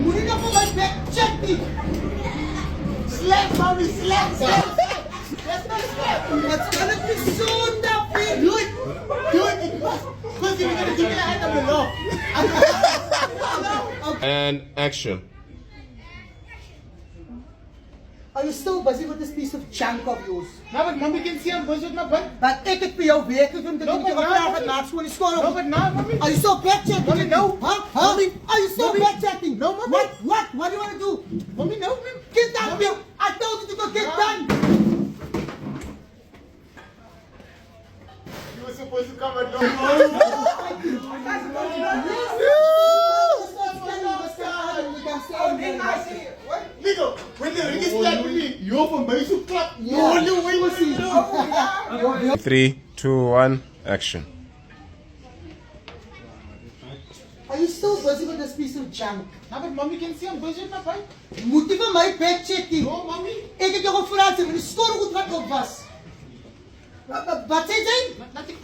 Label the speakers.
Speaker 1: Moet je nog voor mijn bek? Check die! Slap, mommy, slap, slap! That's not slap! It's gonna be soon, Duffy! Do it! Do it! Because you're gonna give me a hand on the law.
Speaker 2: And action.
Speaker 1: Are you still busy with this piece of junk of yours?
Speaker 3: No, but mommy can see I'm busy with my butt.
Speaker 1: Maar ik het voor jou werken om te
Speaker 3: No,
Speaker 1: doen.
Speaker 3: but
Speaker 1: Ik
Speaker 3: now,
Speaker 1: heb
Speaker 3: mommy.
Speaker 1: vandaag gewoon in school.
Speaker 3: No, but now, mommy.
Speaker 1: Are you still backchatting?
Speaker 3: Mommy, no.
Speaker 1: Huh? Mommy, are you still
Speaker 3: Mommy.
Speaker 1: backchatting?
Speaker 3: No, mommy.
Speaker 1: What? What? What do you want to do?
Speaker 3: Mommy, no, man.
Speaker 1: Get down,
Speaker 3: Mommy.
Speaker 1: Bill. I told you to go get done.
Speaker 3: You were supposed to come at Nigga, when the ring is slapped with me, you're from Baisu Club. You only way to see.
Speaker 2: 3, 2, 1, action.
Speaker 1: Are you still busy with this piece of junk?
Speaker 3: No, but mommy can see I'm busy with my butt.
Speaker 1: Moet je van mij backchecking?
Speaker 3: No, mommy.
Speaker 1: Ik heb jou gevraagd om in de school goed wat op was. Wat zei jij?
Speaker 3: Nothing.